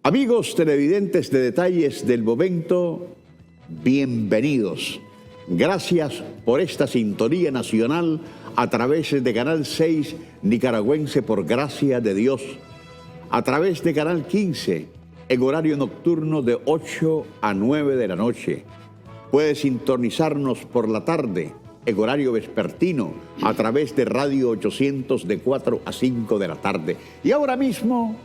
Amigos televidentes de Detalles del Momento, bienvenidos. Gracias por esta sintonía nacional a través de Canal 6 nicaragüense por gracia de Dios, a través de Canal 15 en horario nocturno de 8 a 9 de la noche. Puede sintonizarnos por la tarde en horario vespertino a través de Radio 800 de 4 a 5 de la tarde. Y ahora mismo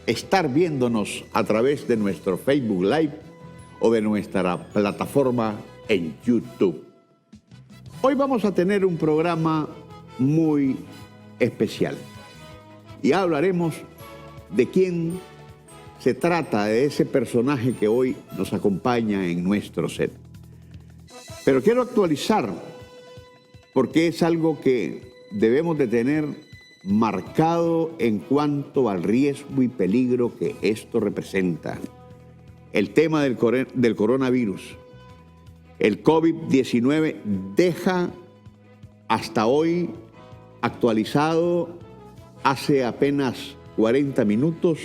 estar viéndonos a través de nuestro Facebook Live o de nuestra plataforma en YouTube. Hoy vamos a tener un programa muy especial y hablaremos de quién se trata, de ese personaje que hoy nos acompaña en nuestro set. Pero quiero actualizar porque es algo que debemos de tener marcado en cuanto al riesgo y peligro que esto representa. El tema del coronavirus. El COVID-19 deja hasta hoy actualizado hace apenas 40 minutos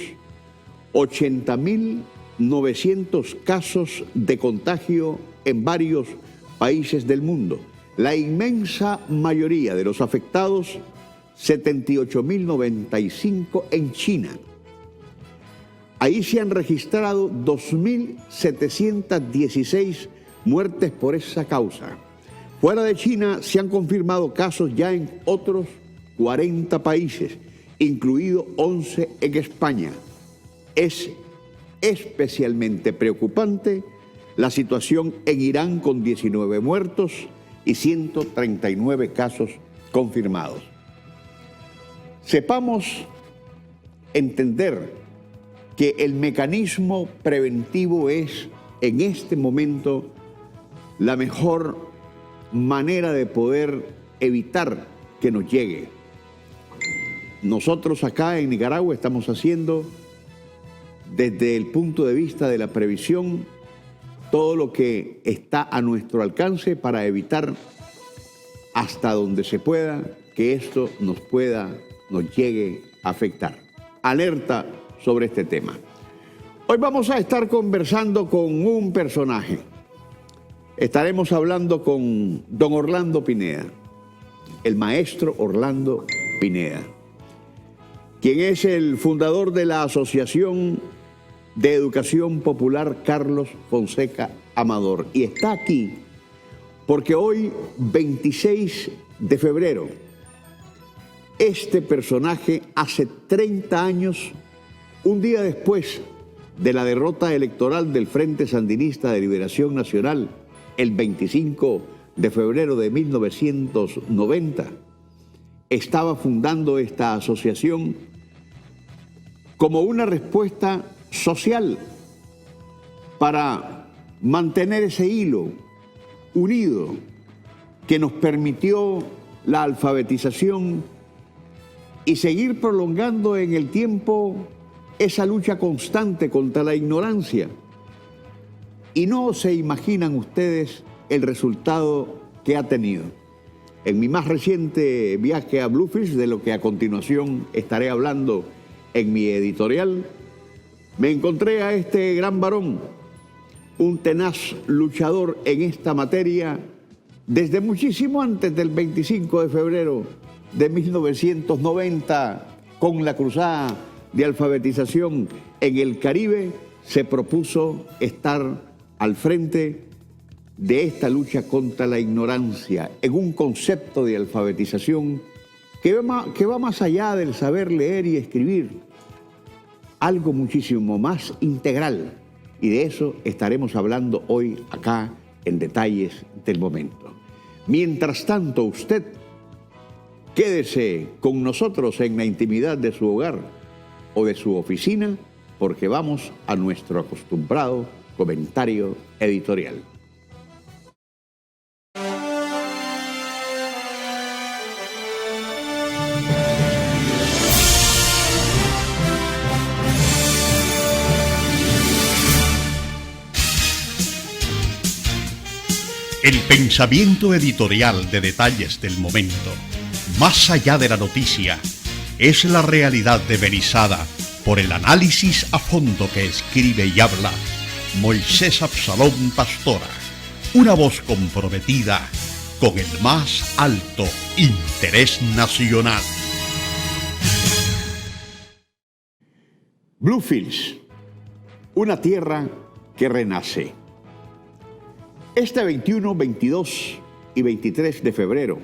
80.900 casos de contagio en varios países del mundo. La inmensa mayoría de los afectados, 78.095 en China. Ahí se han registrado 2.716 muertes por esa causa. Fuera de China se han confirmado casos ya en otros 40 países, incluido 11 en España. Es especialmente preocupante la situación en Irán con 19 muertos y 139 casos confirmados. Sepamos entender que el mecanismo preventivo es, en este momento, la mejor manera de poder evitar que nos llegue. Nosotros acá en Nicaragua estamos haciendo, desde el punto de vista de la previsión, todo lo que está a nuestro alcance para evitar hasta donde se pueda que esto nos llegue a afectar. Alerta sobre este tema. Hoy vamos a estar conversando con un personaje. Estaremos hablando con don Orlando Pineda, el maestro Orlando Pineda, quien es el fundador de la Asociación de Educación Popular Carlos Fonseca Amador. Y está aquí porque hoy, 26 de febrero, este personaje hace 30 años, un día después de la derrota electoral del Frente Sandinista de Liberación Nacional, el 25 de febrero de 1990, estaba fundando esta asociación como una respuesta social para mantener ese hilo unido que nos permitió la alfabetización y seguir prolongando en el tiempo esa lucha constante contra la ignorancia. Y no se imaginan ustedes el resultado que ha tenido. En mi más reciente viaje a Bluefish, de lo que a continuación estaré hablando en mi editorial, me encontré a este gran varón, un tenaz luchador en esta materia desde muchísimo antes del 25 de febrero de 1990, con la cruzada de alfabetización en el Caribe, se propuso estar al frente de esta lucha contra la ignorancia en un concepto de alfabetización que va más allá del saber leer y escribir, algo muchísimo más integral, y de eso estaremos hablando hoy acá en Detalles del Momento. Mientras tanto, usted quédese con nosotros en la intimidad de su hogar o de su oficina, porque vamos a nuestro acostumbrado comentario editorial. El pensamiento editorial de Detalles del Momento, más allá de la noticia, es la realidad de Berizada, por el análisis a fondo que escribe y habla Moisés Absalón Pastora, una voz comprometida con el más alto interés nacional. Bluefields, una tierra que renace. Este 21, 22 y 23 de febrero,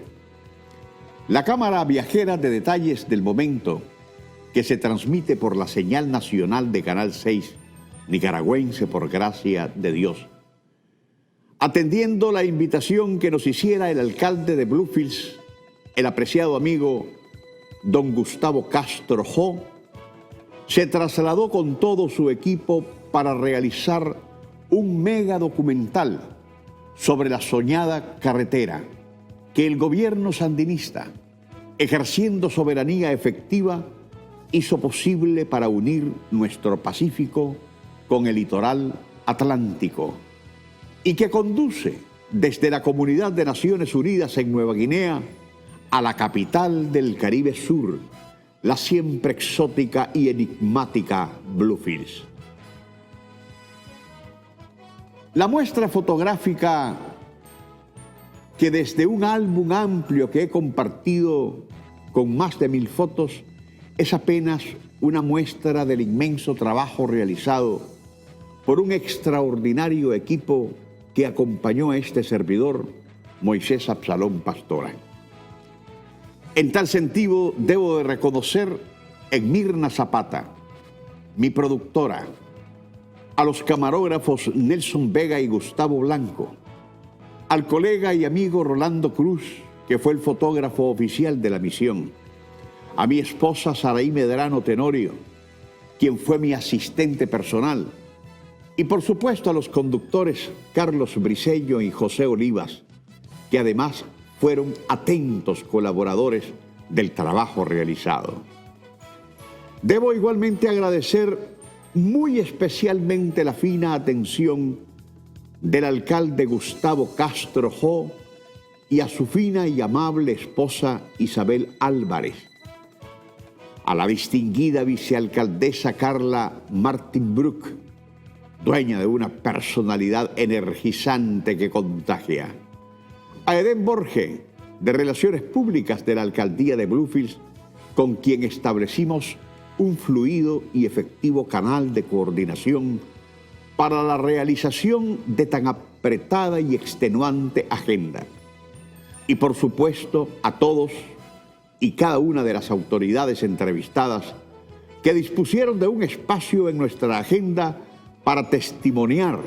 la cámara viajera de Detalles del Momento, que se transmite por la señal nacional de Canal 6, nicaragüense por gracia de Dios, atendiendo la invitación que nos hiciera el alcalde de Bluefields, el apreciado amigo don Gustavo Castro Jo, se trasladó con todo su equipo para realizar un mega documental sobre la soñada carretera que el gobierno sandinista, ejerciendo soberanía efectiva, hizo posible para unir nuestro Pacífico con el litoral atlántico y que conduce desde la Comunidad de Naciones Unidas en Nueva Guinea a la capital del Caribe Sur, la siempre exótica y enigmática Bluefields. La muestra fotográfica, que desde un álbum amplio que he compartido con más de 1000 fotos, es apenas una muestra del inmenso trabajo realizado por un extraordinario equipo que acompañó a este servidor, Moisés Absalón Pastora. En tal sentido, debo de reconocer en Mirna Zapata, mi productora, a los camarógrafos Nelson Vega y Gustavo Blanco, al colega y amigo Rolando Cruz, que fue el fotógrafo oficial de la misión, a mi esposa Saraí Medrano Tenorio, quien fue mi asistente personal, y por supuesto a los conductores Carlos Briceño y José Olivas, que además fueron atentos colaboradores del trabajo realizado. Debo igualmente agradecer muy especialmente la fina atención del alcalde Gustavo Castro Jo y a su fina y amable esposa Isabel Álvarez, a la distinguida vicealcaldesa Carla Martin Brook, dueña de una personalidad energizante que contagia, a Edén Borge, de Relaciones Públicas de la Alcaldía de Bluefields, con quien establecimos un fluido y efectivo canal de coordinación para la realización de tan apretada y extenuante agenda. Y por supuesto a todos y cada una de las autoridades entrevistadas que dispusieron de un espacio en nuestra agenda para testimoniar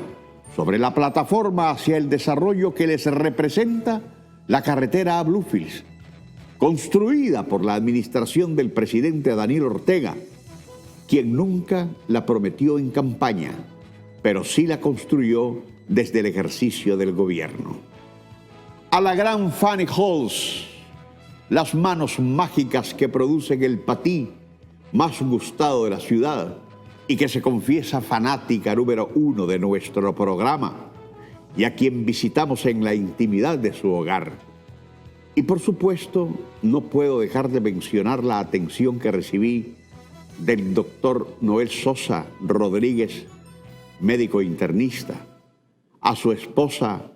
sobre la plataforma hacia el desarrollo que les representa la carretera a Bluefields, construida por la administración del presidente Daniel Ortega, quien nunca la prometió en campaña, pero sí la construyó desde el ejercicio del gobierno. A la gran Fanny Halls, las manos mágicas que producen el patí más gustado de la ciudad y que se confiesa fanática número 1 de nuestro programa, y a quien visitamos en la intimidad de su hogar. Y por supuesto, no puedo dejar de mencionar la atención que recibí del doctor Noel Sosa Rodríguez, médico internista, a su esposa,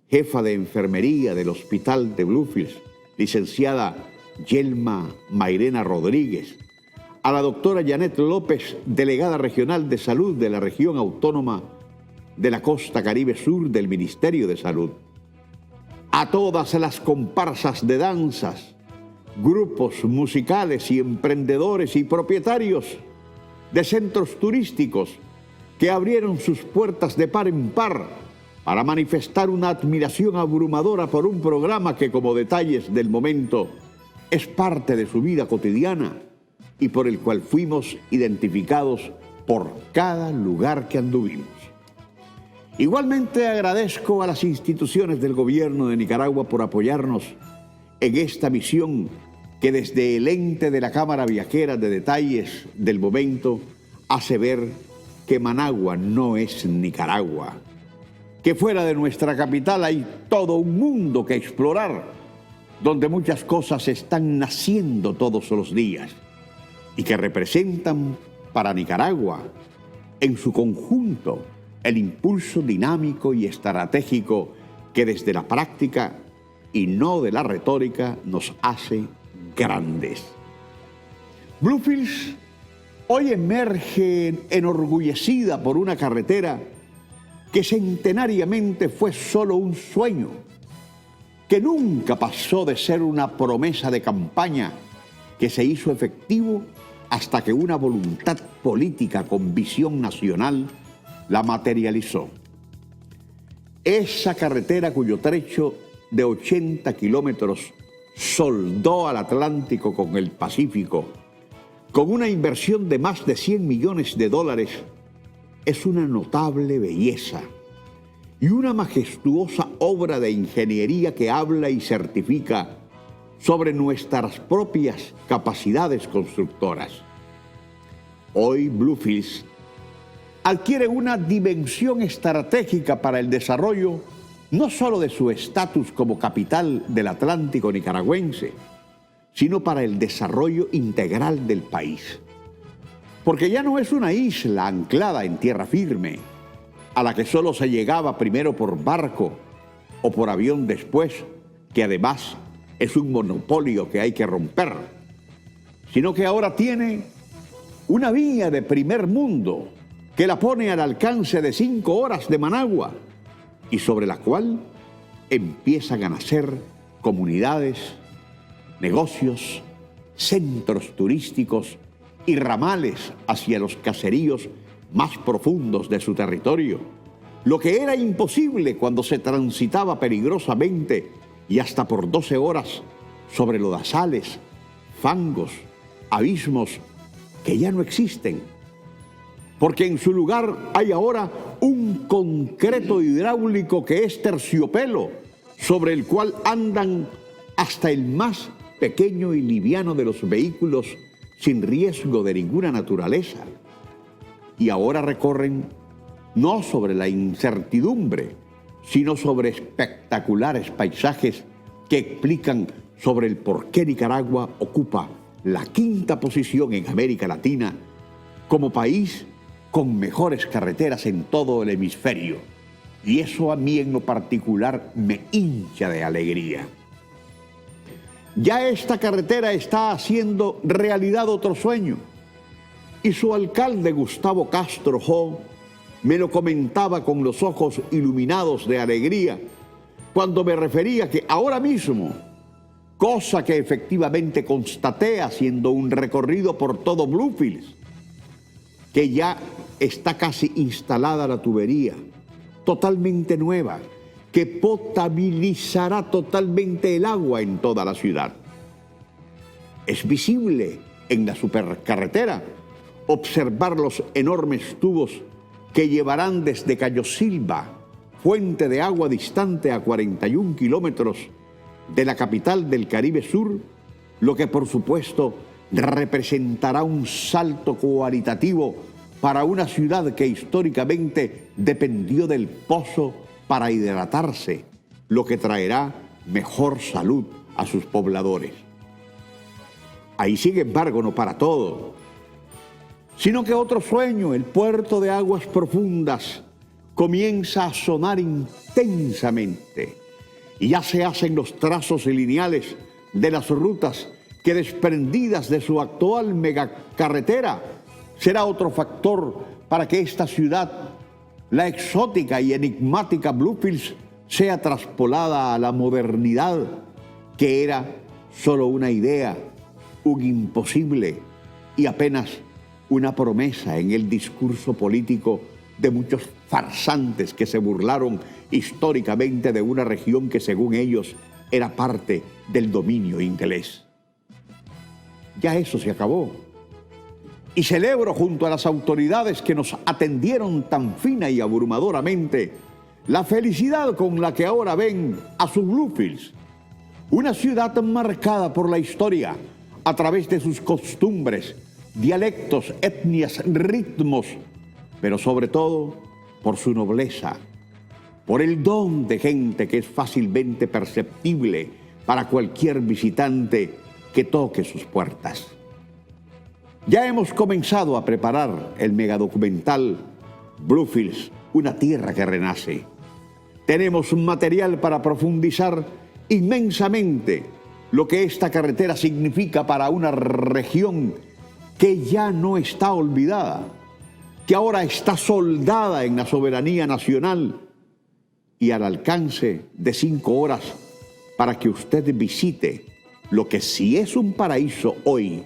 jefa de enfermería del Hospital de Bluefields, licenciada Yelma Mairena Rodríguez, a la doctora Janet López, delegada regional de salud de la región autónoma de la Costa Caribe Sur del Ministerio de Salud, a todas las comparsas de danzas, grupos musicales y emprendedores y propietarios de centros turísticos que abrieron sus puertas de par en par para manifestar una admiración abrumadora por un programa que, como Detalles del Momento, es parte de su vida cotidiana y por el cual fuimos identificados por cada lugar que anduvimos. Igualmente agradezco a las instituciones del gobierno de Nicaragua por apoyarnos en esta misión que desde el ente de la Cámara Viajera de Detalles del Momento hace ver que Managua no es Nicaragua, que fuera de nuestra capital hay todo un mundo que explorar, donde muchas cosas están naciendo todos los días y que representan para Nicaragua, en su conjunto, el impulso dinámico y estratégico que desde la práctica y no de la retórica nos hace grandes. Bluefields hoy emerge enorgullecida por una carretera que centenariamente fue solo un sueño, que nunca pasó de ser una promesa de campaña que se hizo efectivo hasta que una voluntad política con visión nacional la materializó. Esa carretera cuyo trecho de 80 kilómetros soldó al Atlántico con el Pacífico, con una inversión de más de $100 millones, es una notable belleza y una majestuosa obra de ingeniería que habla y certifica sobre nuestras propias capacidades constructoras. Hoy Bluefields adquiere una dimensión estratégica para el desarrollo no solo de su estatus como capital del Atlántico nicaragüense, sino para el desarrollo integral del país. Porque ya no es una isla anclada en tierra firme, a la que solo se llegaba primero por barco o por avión después, que además es un monopolio que hay que romper, sino que ahora tiene una vía de primer mundo que la pone al alcance de 5 horas de Managua y sobre la cual empiezan a nacer comunidades, negocios, centros turísticos y ramales hacia los caseríos más profundos de su territorio, lo que era imposible cuando se transitaba peligrosamente y hasta por 12 horas sobre lodazales, fangos, abismos que ya no existen, porque en su lugar hay ahora un concreto hidráulico que es terciopelo, sobre el cual andan hasta el más pequeño y liviano de los vehículos sin riesgo de ninguna naturaleza. Y ahora recorren no sobre la incertidumbre, sino sobre espectaculares paisajes que explican sobre el por qué Nicaragua ocupa la 5ª posición en América Latina como país con mejores carreteras en todo el hemisferio. Y eso a mí en lo particular me hincha de alegría. Ya esta carretera está haciendo realidad otro sueño. Y su alcalde Gustavo Castro Jo me lo comentaba con los ojos iluminados de alegría cuando me refería que ahora mismo, cosa que efectivamente constaté haciendo un recorrido por todo Bluefields, que ya está casi instalada la tubería, totalmente nueva, que potabilizará totalmente el agua en toda la ciudad. Es visible en la supercarretera observar los enormes tubos que llevarán desde Cayo Silva, fuente de agua distante a 41 kilómetros de la capital del Caribe Sur, lo que por supuesto representará un salto cualitativo para una ciudad que históricamente dependió del pozo para hidratarse, lo que traerá mejor salud a sus pobladores. Ahí, sin embargo, no para todo, sino que otro sueño, el puerto de aguas profundas, comienza a sonar intensamente y ya se hacen los trazos lineales de las rutas que, desprendidas de su actual megacarretera, será otro factor para que esta ciudad, la exótica y enigmática Bluefields, sea traspolada a la modernidad que era solo una idea, un imposible y apenas una promesa en el discurso político de muchos farsantes que se burlaron históricamente de una región que, según ellos, era parte del dominio inglés. Ya eso se acabó. Y celebro junto a las autoridades que nos atendieron tan fina y abrumadoramente la felicidad con la que ahora ven a su Bluefields, una ciudad marcada por la historia a través de sus costumbres, dialectos, etnias, ritmos, pero sobre todo por su nobleza, por el don de gente que es fácilmente perceptible para cualquier visitante que toque sus puertas. Ya hemos comenzado a preparar el megadocumental Bluefields, una tierra que renace. Tenemos un material para profundizar inmensamente lo que esta carretera significa para una región que ya no está olvidada, que ahora está soldada en la soberanía nacional y al alcance de 5 horas para que usted visite lo que, si es un paraíso hoy,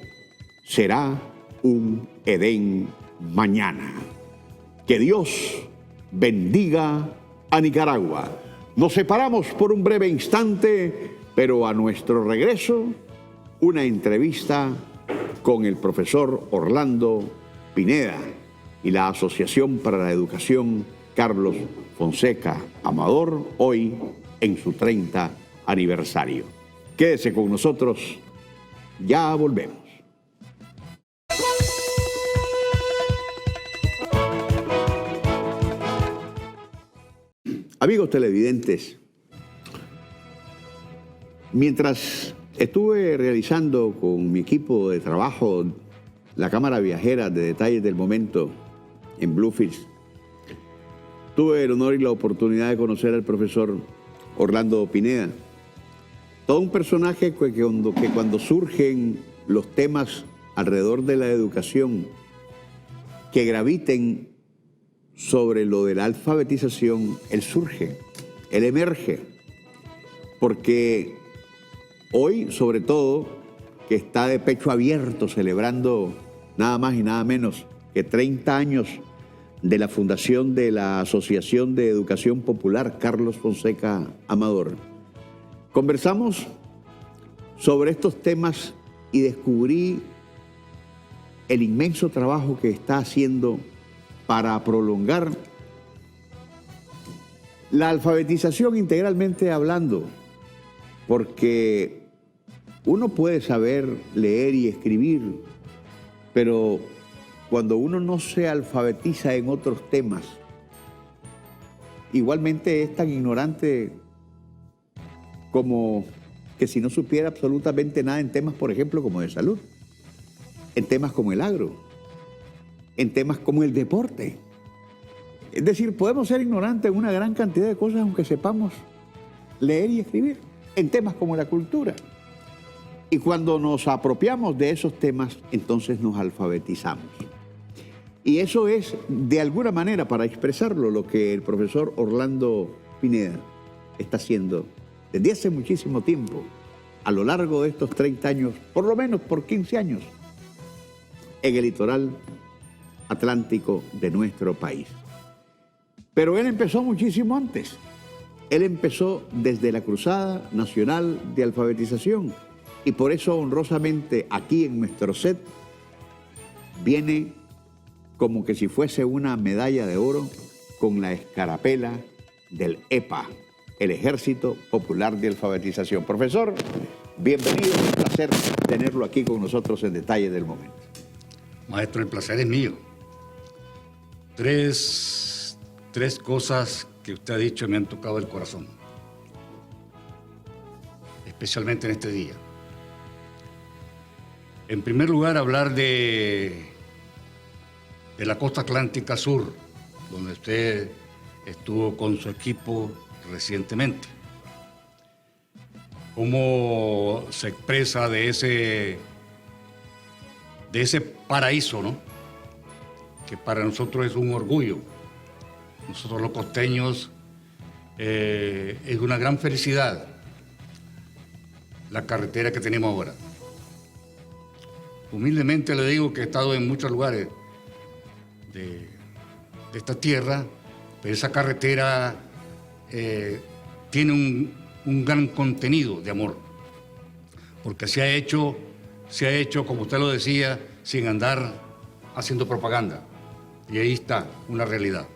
será un Edén mañana. Que Dios bendiga a Nicaragua. Nos separamos por un breve instante, pero a nuestro regreso, una entrevista con el profesor Orlando Pineda y la Asociación para la Educación Carlos Fonseca Amador, hoy en su 30 aniversario. Quédese con nosotros, ya volvemos. Amigos televidentes, mientras estuve realizando con mi equipo de trabajo la cámara viajera de detalles del momento en Bluefields, tuve el honor y la oportunidad de conocer al profesor Orlando Pineda, todo un personaje que cuando surgen los temas alrededor de la educación que graviten sobre lo de la alfabetización, él surge, él emerge, porque hoy, sobre todo, que está de pecho abierto celebrando nada más y nada menos que 30 años de la fundación de la Asociación de Educación Popular Carlos Fonseca Amador, conversamos sobre estos temas y descubrí el inmenso trabajo que está haciendo para prolongar la alfabetización integralmente hablando, porque uno puede saber leer y escribir, pero cuando uno no se alfabetiza en otros temas, igualmente es tan ignorante como que si no supiera absolutamente nada en temas, por ejemplo, como de salud, en temas como el agro, en temas como el deporte. Es decir, podemos ser ignorantes en una gran cantidad de cosas aunque sepamos leer y escribir, en temas como la cultura. Y cuando nos apropiamos de esos temas, entonces nos alfabetizamos. Y eso es, de alguna manera, para expresarlo, lo que el profesor Orlando Pineda está haciendo desde hace muchísimo tiempo, a lo largo de estos 30 años, por lo menos por 15 años, en el litoral atlántico de nuestro país. Pero él empezó muchísimo antes. Él empezó desde la Cruzada Nacional de Alfabetización y por eso honrosamente aquí en nuestro set viene como que si fuese una medalla de oro con la escarapela del EPA, el Ejército Popular de Alfabetización. Profesor, bienvenido, es un placer tenerlo aquí con nosotros en Detalle del Momento. Maestro, el placer es mío. Tres cosas que usted ha dicho me han tocado el corazón, especialmente en este día. En primer lugar, hablar de la costa atlántica sur, donde usted estuvo con su equipo recientemente. Cómo se expresa de ese paraíso, ¿no? Que para nosotros es un orgullo. Nosotros los costeños es una gran felicidad la carretera que tenemos ahora. Humildemente le digo que he estado en muchos lugares de esta tierra, pero esa carretera tiene un gran contenido de amor, porque se ha hecho, como usted lo decía, sin andar haciendo propaganda. Y ahí está una realidad.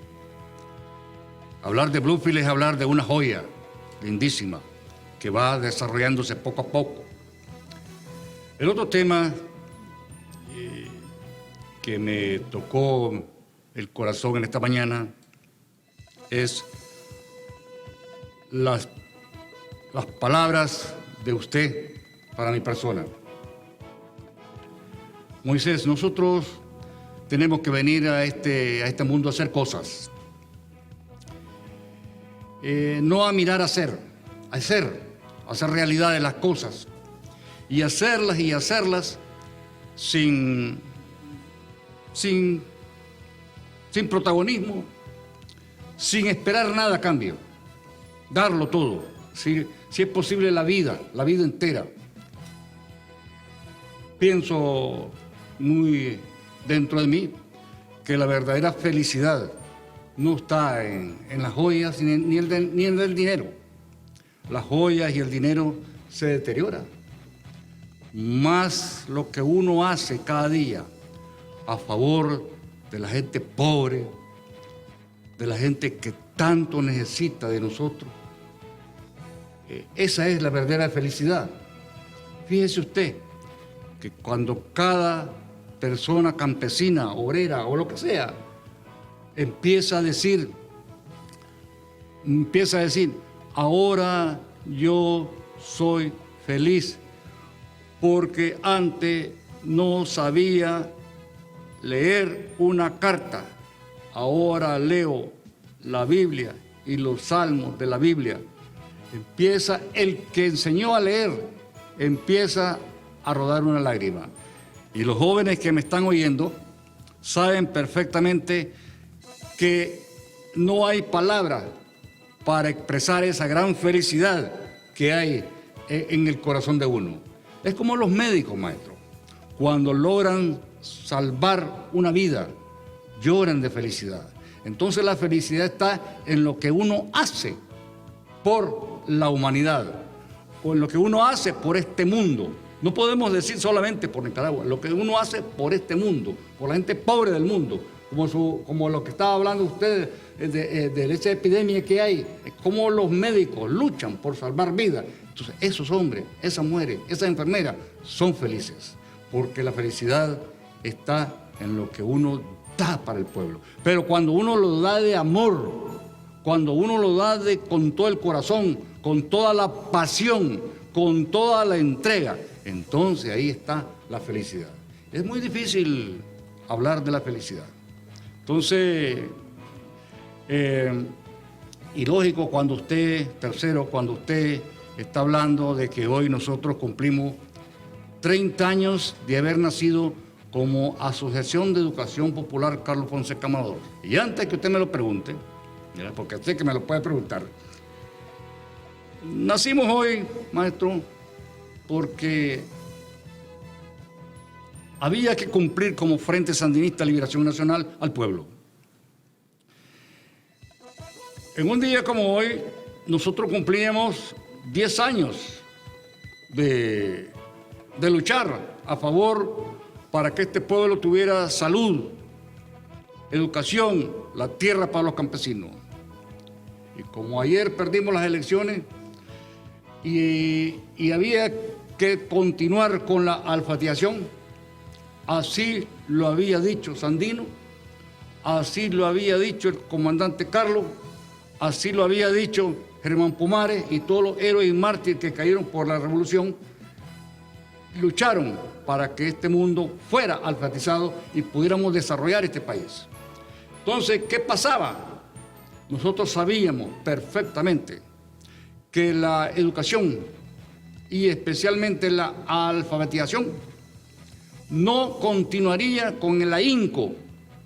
Hablar de Bluefields es hablar de una joya lindísima que va desarrollándose poco a poco. El otro tema que me tocó el corazón en esta mañana es las palabras de usted para mi persona. Moisés, nosotros tenemos que venir a este mundo a hacer cosas. No a mirar a hacer realidad de las cosas. Y hacerlas sin protagonismo, sin esperar nada a cambio. Darlo todo. Si es posible la vida entera. Pienso muy dentro de mí que la verdadera felicidad no está en las joyas ni en el dinero. Las joyas y el dinero se deterioran. Más lo que uno hace cada día a favor de la gente pobre, de la gente que tanto necesita de nosotros. Esa es la verdadera felicidad. Fíjese usted que cuando cada persona campesina, obrera o lo que sea, empieza a decir, ahora yo soy feliz porque antes no sabía leer una carta, ahora leo la Biblia y los salmos de la Biblia. Empieza el que enseñó a leer, empieza a rodar una lágrima. Y los jóvenes que me están oyendo saben perfectamente que no hay palabra para expresar esa gran felicidad que hay en el corazón de uno. Es como los médicos, maestro. Cuando logran salvar una vida, lloran de felicidad. Entonces la felicidad está en lo que uno hace por la humanidad, o en lo que uno hace por este mundo. No podemos decir solamente por Nicaragua, lo que uno hace por este mundo, por la gente pobre del mundo, como lo que estaba hablando usted de esa epidemia que hay, cómo los médicos luchan por salvar vidas. Entonces, esos hombres, esas mujeres, esas enfermeras son felices, porque la felicidad está en lo que uno da para el pueblo. Pero cuando uno lo da de amor, cuando uno lo da con todo el corazón, con toda la pasión, con toda la entrega, entonces ahí está la felicidad. Es muy difícil hablar de la felicidad. Entonces, y lógico, cuando usted está hablando de que hoy nosotros cumplimos 30 años de haber nacido como Asociación de Educación Popular Carlos Fonseca Amador. Y antes que usted me lo pregunte, porque sé que me lo puede preguntar, nacimos hoy, maestro, porque había que cumplir como Frente Sandinista de Liberación Nacional al pueblo. En un día como hoy, nosotros cumplíamos 10 años de luchar a favor para que este pueblo tuviera salud, educación, la tierra para los campesinos. Y como ayer perdimos las elecciones y había que continuar con la alfabetización, así lo había dicho Sandino, así lo había dicho el comandante Carlos, así lo había dicho Germán Pomares y todos los héroes y mártires que cayeron por la revolución, lucharon para que este mundo fuera alfabetizado y pudiéramos desarrollar este país. Entonces, ¿qué pasaba? Nosotros sabíamos perfectamente que la educación y especialmente la alfabetización no continuaría con el ahínco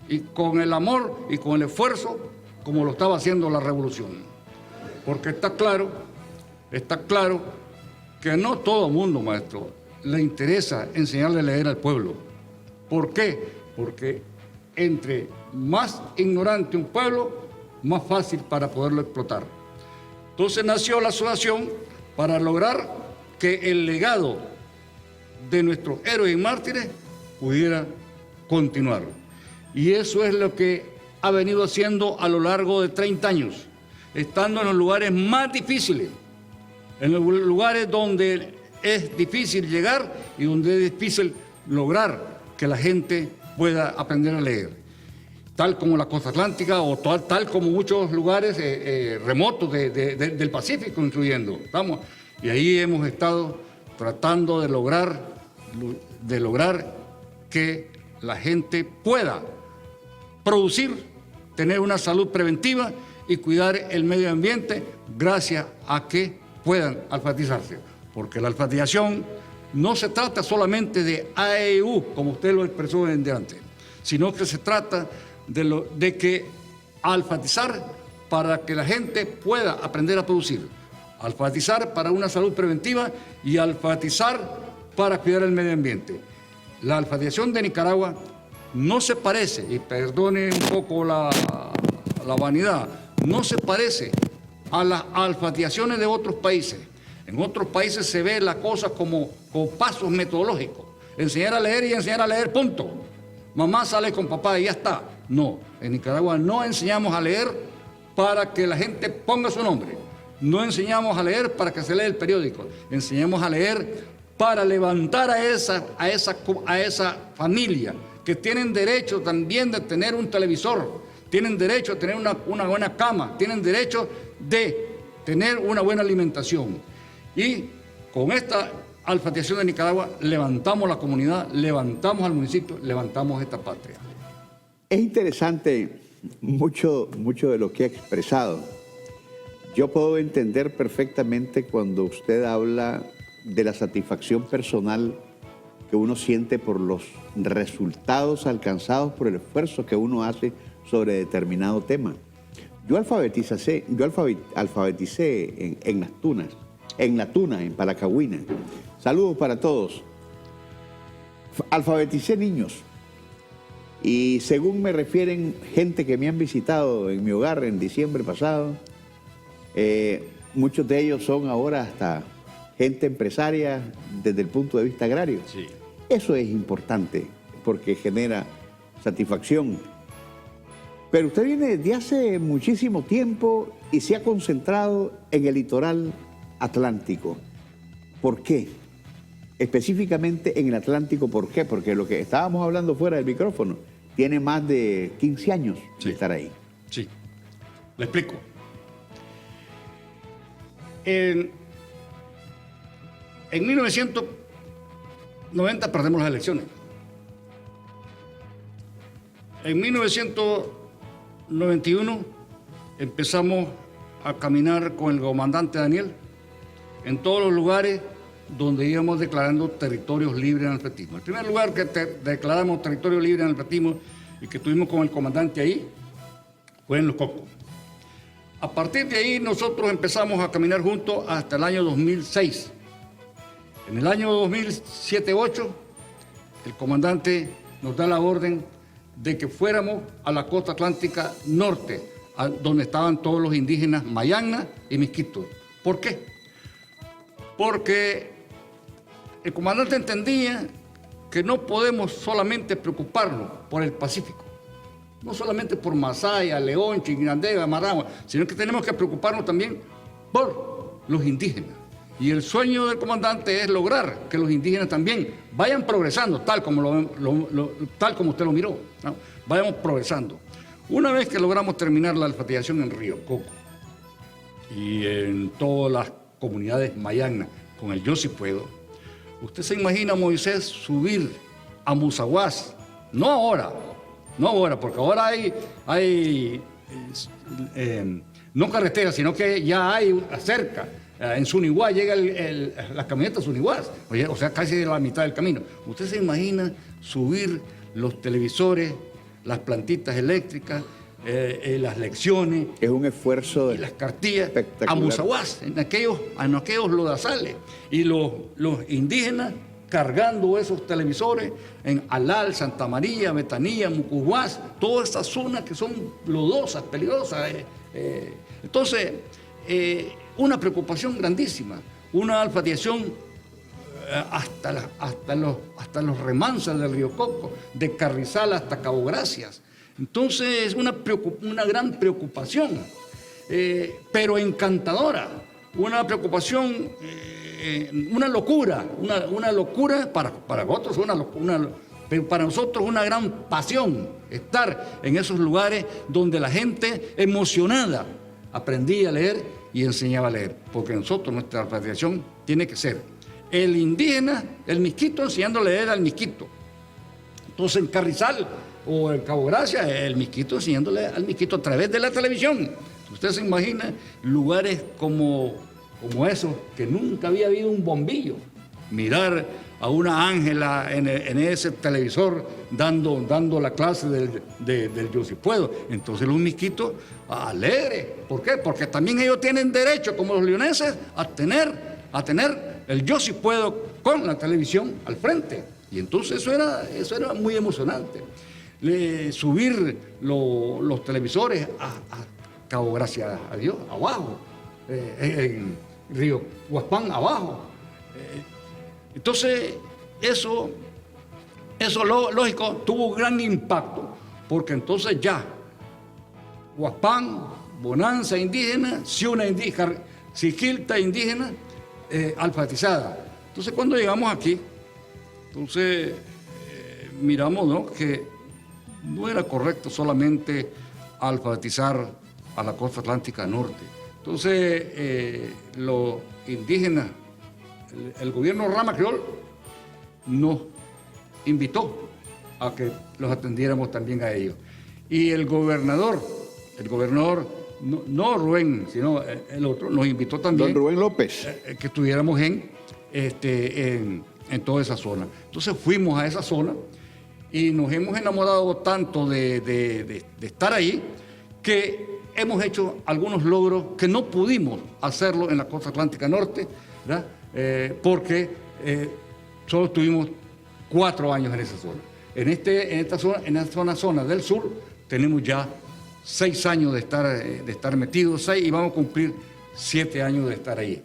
y con el amor y con el esfuerzo como lo estaba haciendo la revolución. Porque está claro que no todo el mundo, maestro, le interesa enseñarle a leer al pueblo. ¿Por qué? Porque entre más ignorante un pueblo, más fácil para poderlo explotar. Entonces nació la asociación para lograr que el legado de nuestros héroes y mártires pudiera continuar. Y eso es lo que ha venido haciendo a lo largo de 30 años, estando en los lugares más difíciles, en los lugares donde es difícil llegar y donde es difícil lograr que la gente pueda aprender a leer. Tal como la costa atlántica o tal como muchos lugares remotos del Pacífico, incluyendo. Y ahí hemos estado tratando de lograr que la gente pueda producir, tener una salud preventiva y cuidar el medio ambiente gracias a que puedan alfabetizarse. Porque la alfabetización no se trata solamente de AEU, como usted lo expresó en delante, sino que se trata de que alfabetizar para que la gente pueda aprender a producir, alfabetizar para una salud preventiva y alfabetizar para cuidar el medio ambiente. La alfabetización de Nicaragua no se parece, y perdone un poco la vanidad, no se parece a las alfabetizaciones de otros países. En otros países se ve la cosa como con pasos metodológicos. Enseñar a leer y enseñar a leer, punto. Mamá sale con papá y ya está. No, en Nicaragua no enseñamos a leer para que la gente ponga su nombre. No enseñamos a leer para que se lea el periódico. Enseñamos a leer para levantar a esa familia que tienen derecho también de tener un televisor, tienen derecho a tener una buena cama, tienen derecho de tener una buena alimentación. Y con esta alfabetización de Nicaragua levantamos la comunidad, levantamos al municipio, levantamos esta patria. Es interesante mucho de lo que ha expresado. Yo puedo entender perfectamente cuando usted habla de la satisfacción personal que uno siente por los resultados alcanzados por el esfuerzo que uno hace sobre determinado tema. Yo alfabeticé en La Tuna, en Palacagüina. Saludos para todos. Alfabeticé niños y según me refieren gente que me han visitado en mi hogar en diciembre pasado, muchos de ellos son ahora hasta gente empresaria desde el punto de vista agrario. Sí. Eso es importante porque genera satisfacción. Pero usted viene desde hace muchísimo tiempo y se ha concentrado en el litoral atlántico. ¿Por qué? Específicamente en el Atlántico, ¿por qué? Porque lo que estábamos hablando fuera del micrófono tiene más de 15 años de estar ahí. Sí, le explico. En 1990 perdemos las elecciones. En 1991 empezamos a caminar con el comandante Daniel en todos los lugares donde íbamos declarando territorios libres en alfabetismo. El primer lugar que declaramos territorio libre en alfabetismo y que estuvimos con el comandante ahí fue en Los Cocos. A partir de ahí nosotros empezamos a caminar juntos hasta el año 2006. En el año 2007-2008 el comandante nos da la orden de que fuéramos a la costa atlántica norte, donde estaban todos los indígenas Mayangna y Miskito. ¿Por qué? Porque el comandante entendía que no podemos solamente preocuparnos por el Pacífico, no solamente por Masaya, León, Chinandega, Maragua, sino que tenemos que preocuparnos también por los indígenas. Y el sueño del comandante es lograr que los indígenas también vayan progresando, tal como usted lo miró, ¿no? Vayamos progresando. Una vez que logramos terminar la alfabetización en Río Coco y en todas las comunidades mayangna con el Yo Sí Puedo, usted se imagina a Moisés subir a Musaguas, no ahora, porque ahora hay no carretera, sino que ya hay cerca. En Zuniguá llega las camionetas Zuniguás, o sea, casi de la mitad del camino. Usted se imagina subir los televisores, las plantitas eléctricas, las lecciones. Es un esfuerzo y las cartillas espectacular. A Musaguas, en aquellos lodazales. Y los indígenas cargando esos televisores en Alal, Santa María, Betanía, Mucuguás, todas estas zonas que son lodosas, peligrosas. Entonces, una preocupación grandísima, una alfabetización hasta los remansas del Río Coco, de Carrizal hasta Cabo Gracias. Entonces, una gran preocupación, pero encantadora, una preocupación, una locura para otros, pero para nosotros una gran pasión estar en esos lugares donde la gente emocionada aprendía a leer y enseñaba a leer, porque nosotros, nuestra alfabetización tiene que ser el indígena, el misquito enseñando a leer al misquito, Entonces en Carrizal o en Cabo Gracia, el misquito enseñándole al misquito a través de la televisión. Usted se imagina lugares como esos, que nunca había habido un bombillo. Mirar a una Ángela en ese televisor dando la clase del Yo Sí Puedo. Entonces los misquitos alegres. ¿Por qué? Porque también ellos tienen derecho, como los leoneses, a tener el Yo Sí Puedo con la televisión al frente. Y entonces eso era muy emocionante. Subir los televisores a Cabo Gracia a Dios, abajo, en Río Huaspán, abajo. Entonces, eso lógico, tuvo un gran impacto, porque entonces ya Huaspán, Bonanza indígena, Ciuna indígena, Siquilta indígena, alfabetizada. Entonces, cuando llegamos aquí, entonces miramos, ¿no?, que no era correcto solamente alfabetizar a la costa atlántica norte. Entonces, los indígenas, el gobierno Rama Criol nos invitó a que los atendiéramos también a ellos. Y el gobernador, no Rubén, sino el otro, nos invitó también. Don Rubén López. Que estuviéramos en toda esa zona. Entonces fuimos a esa zona y nos hemos enamorado tanto de estar ahí que hemos hecho algunos logros que no pudimos hacerlo en la costa atlántica norte, ¿verdad? Porque solo estuvimos 4 años en esa zona. En esta zona del sur tenemos ya 6 años de estar metidos, 6, y vamos a cumplir 7 años de estar ahí.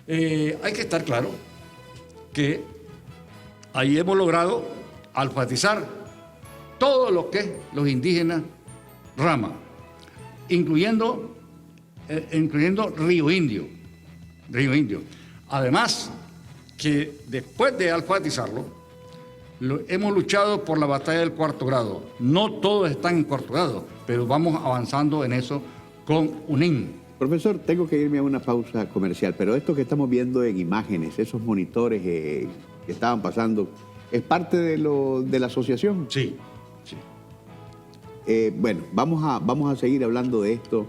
Hay que estar claro que ahí hemos logrado alfabetizar todo lo que es los indígenas Rama, incluyendo Río Indio. Además, que después de alfabetizarlo, hemos luchado por la batalla del 4º grado. No todos están en 4º grado, pero vamos avanzando en eso con UNIN. Profesor, tengo que irme a una pausa comercial, pero esto que estamos viendo en imágenes, esos monitores que estaban pasando, ¿es parte de la asociación? Sí. Bueno, vamos a seguir hablando de esto.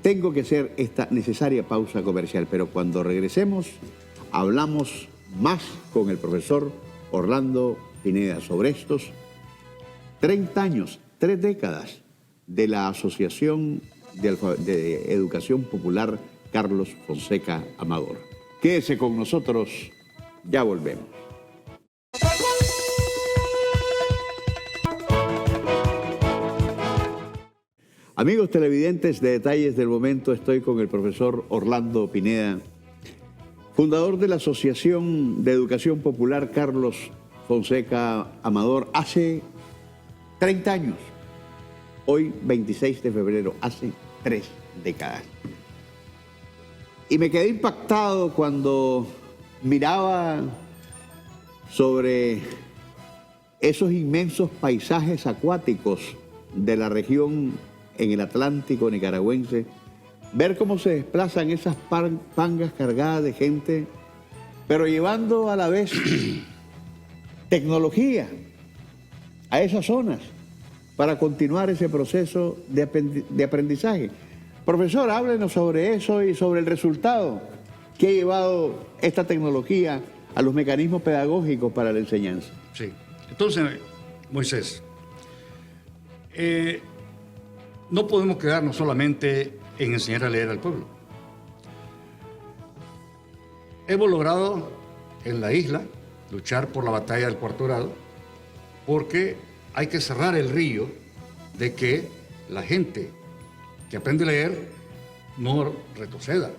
Tengo que hacer esta necesaria pausa comercial, pero cuando regresemos hablamos más con el profesor Orlando Pineda sobre estos 30 años, 3 décadas de la Asociación de Educación Popular Carlos Fonseca Amador. Quédese con nosotros, ya volvemos. Amigos televidentes de Detalles del Momento, estoy con el profesor Orlando Pineda, fundador de la Asociación de Educación Popular Carlos Fonseca Amador, hace 30 años. Hoy, 26 de febrero, hace 3 décadas. Y me quedé impactado cuando miraba sobre esos inmensos paisajes acuáticos de la región en el Atlántico nicaragüense, ver cómo se desplazan esas pangas cargadas de gente, pero llevando a la vez tecnología a esas zonas para continuar ese proceso de aprendizaje. Profesor, háblenos sobre eso y sobre el resultado que ha llevado esta tecnología a los mecanismos pedagógicos para la enseñanza. Sí. Entonces, Moisés, no podemos quedarnos solamente en enseñar a leer al pueblo. Hemos logrado en la isla luchar por la batalla del 4º grado, porque hay que cerrar el río de que la gente que aprende a leer no retroceda.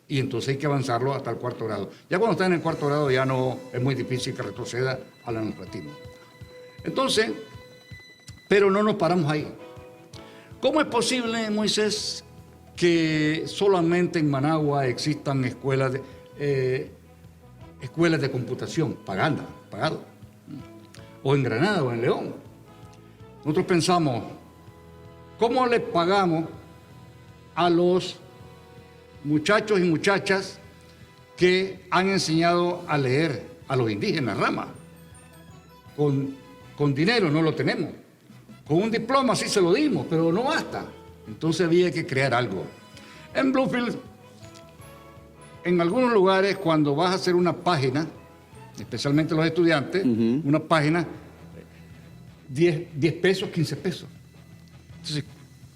Y entonces hay que avanzarlo hasta el 4º grado. Ya cuando está en el 4º grado ya no es muy difícil que retroceda al analfabetismo. Entonces, pero no nos paramos ahí. ¿Cómo es posible, Moisés, que solamente en Managua existan escuelas de computación pagado? O en Granada o en León. Nosotros pensamos, ¿cómo le pagamos a los muchachos y muchachas que han enseñado a leer a los indígenas Rama? Con Con dinero no lo tenemos. Con un diploma sí se lo dimos, pero no basta. Entonces había que crear algo. En Bluefield, en algunos lugares, cuando vas a hacer una página, especialmente los estudiantes, una página, 10 pesos, 15 pesos. Entonces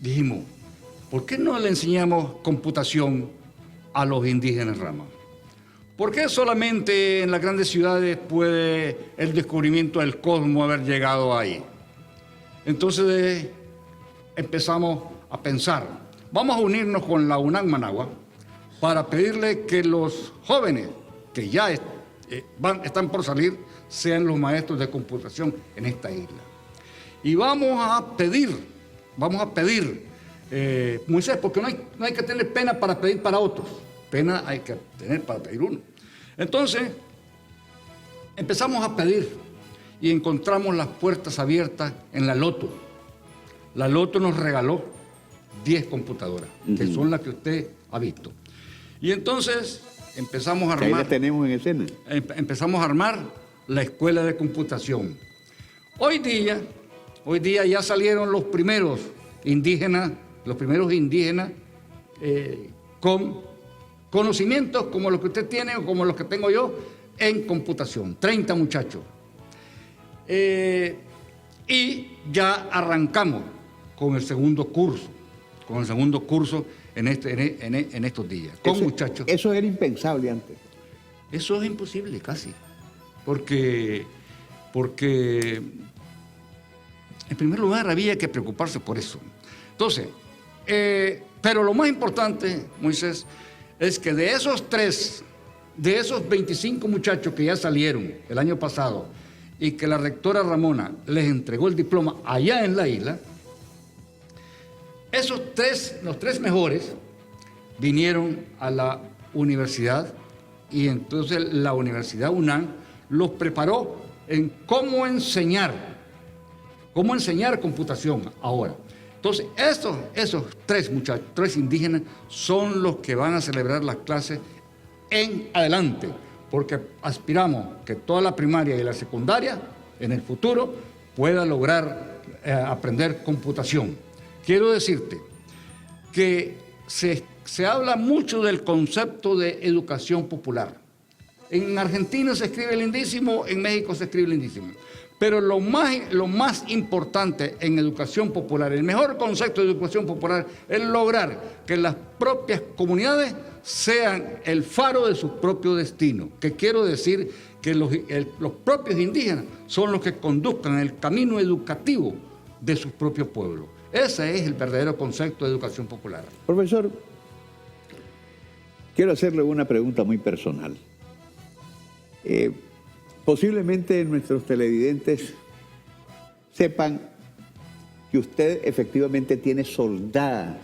dijimos, ¿por qué no le enseñamos computación a los indígenas ramas? ¿Por qué solamente en las grandes ciudades puede el descubrimiento del cosmos haber llegado ahí? Entonces empezamos a pensar, vamos a unirnos con la UNAM Managua para pedirle que los jóvenes que ya están por salir sean los maestros de computación en esta isla. Y vamos a pedir, Moisés, porque no hay que tener pena para pedir para otros, pena hay que tener para pedir uno. Entonces, empezamos a pedir y encontramos las puertas abiertas en la Loto. La Loto nos regaló 10 computadoras, que son las que usted ha visto. Y entonces empezamos a armar... Ahí la tenemos en escena. Empezamos a armar la escuela de computación. Hoy día ya salieron los primeros indígenas con conocimientos como los que usted tiene o como los que tengo yo en computación, 30 muchachos. Y ya arrancamos con el segundo curso en estos días, con muchachos. Eso era impensable antes. Eso es imposible casi, porque en primer lugar había que preocuparse por eso. Entonces, pero lo más importante, Moisés, es que de esos 25 muchachos que ya salieron el año pasado y que la rectora Ramona les entregó el diploma allá en la isla, los 3 mejores vinieron a la universidad y entonces la Universidad UNAM los preparó en cómo enseñar computación ahora. Entonces, esos 3 muchachos, 3 indígenas, son los que van a celebrar las clases en adelante, porque aspiramos que toda la primaria y la secundaria, en el futuro, pueda lograr aprender computación. Quiero decirte que se habla mucho del concepto de educación popular. En Argentina se escribe lindísimo, en México se escribe lindísimo. Pero lo más importante en educación popular, el mejor concepto de educación popular, es lograr que las propias comunidades sean el faro de su propio destino. Que quiero decir que los propios indígenas son los que conduzcan el camino educativo de sus propios pueblos. Ese es el verdadero concepto de educación popular. Profesor, quiero hacerle una pregunta muy personal. Posiblemente nuestros televidentes sepan que usted efectivamente tiene soldada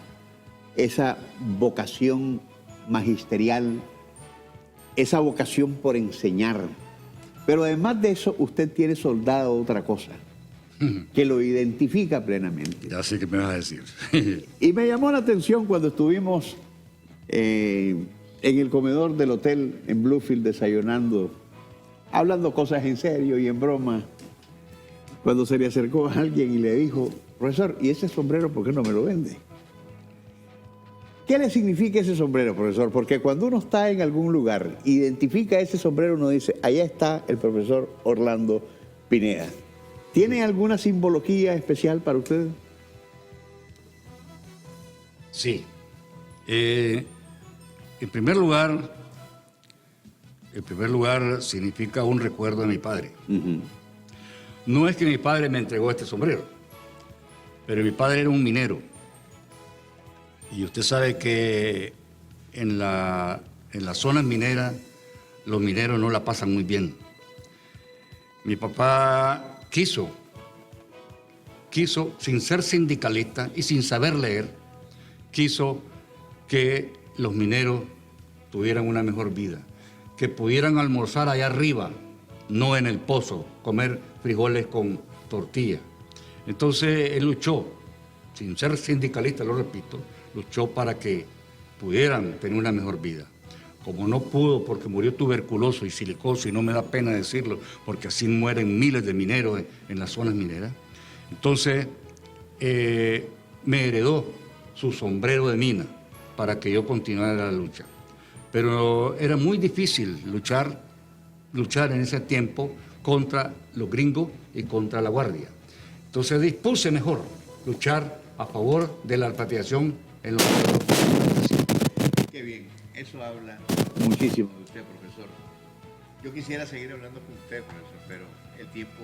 esa vocación magisterial, esa vocación por enseñar. Pero además de eso, usted tiene soldada otra cosa que lo identifica plenamente. Ya sé que me vas a decir. Y me llamó la atención cuando estuvimos en el comedor del hotel en Bluefield desayunando, hablando cosas en serio y en broma, cuando se le acercó a alguien y le dijo: profesor, ¿y ese sombrero por qué no me lo vende? ¿Qué le significa ese sombrero, profesor? Porque cuando uno está en algún lugar, identifica ese sombrero, uno dice: allá está el profesor Orlando Pineda. ¿Tiene alguna simbología especial para usted? Sí. En primer lugar, significa un recuerdo de mi padre. No es que mi padre me entregó este sombrero, pero mi padre era un minero. Y usted sabe que en las zonas mineras, los mineros no la pasan muy bien. Mi papá quiso, sin ser sindicalista y sin saber leer, quiso que los mineros tuvieran una mejor vida, que pudieran almorzar allá arriba, no en el pozo, comer frijoles con tortilla. Entonces él luchó, sin ser sindicalista, lo repito, luchó para que pudieran tener una mejor vida. como no pudo porque murió tuberculoso y silicosis, y no me da pena decirlo, porque así mueren miles de mineros en las zonas mineras, entonces me heredó su sombrero de mina para que yo continuara la lucha. Pero era muy difícil luchar en ese tiempo contra los gringos y contra la guardia. Entonces dispuse mejor luchar a favor de la alfabetización en los pueblos. Qué bien, eso habla muchísimo de usted, profesor. Yo quisiera seguir hablando con usted, profesor, pero el tiempo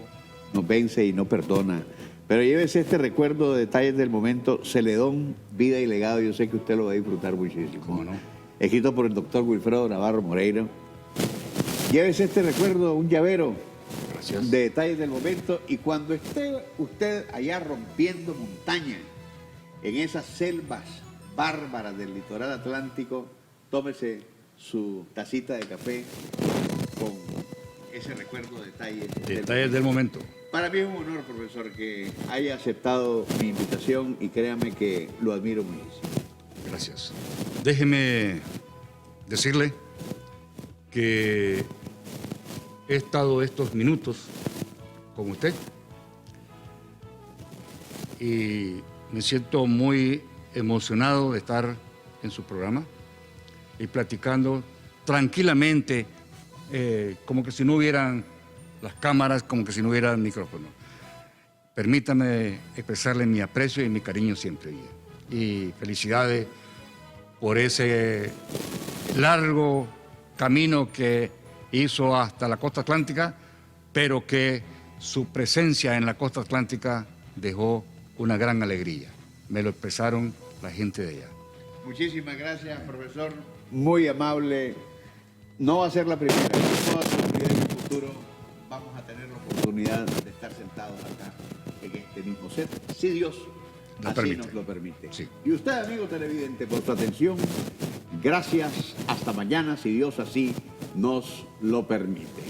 nos vence y no perdona. Pero llévese este recuerdo de detalles del momento, Celedón, vida y legado. Yo sé que usted lo va a disfrutar muchísimo. ¿Cómo no? Escrito por el doctor Wilfredo Navarro Moreira. Llévese este recuerdo, un llavero. Gracias. De detalles del momento, y cuando esté usted allá rompiendo montaña en esas selvas bárbaras del litoral atlántico, tómese su tacita de café con ese recuerdo de Detalles del momento. Para mí es un honor, profesor, que haya aceptado mi invitación, y créame que lo admiro muchísimo. Gracias. Déjeme decirle que he estado estos minutos con usted y me siento muy emocionado de estar en su programa y platicando tranquilamente, como que si no hubieran las cámaras, como que si no hubiera el micrófono. Permítame expresarle mi aprecio y mi cariño siempre. Y felicidades por ese largo camino que hizo hasta la costa atlántica, pero que su presencia en la costa atlántica dejó una gran alegría. Me lo expresaron la gente de allá. Muchísimas gracias, profesor. Muy amable. No va a ser la primera, no va a ser la primera. En el futuro vamos a tener la oportunidad de estar sentados acá en este mismo set, si Dios así nos lo permite. Sí. Y usted, amigo televidente, por su atención, gracias. Hasta mañana, si Dios así nos lo permite.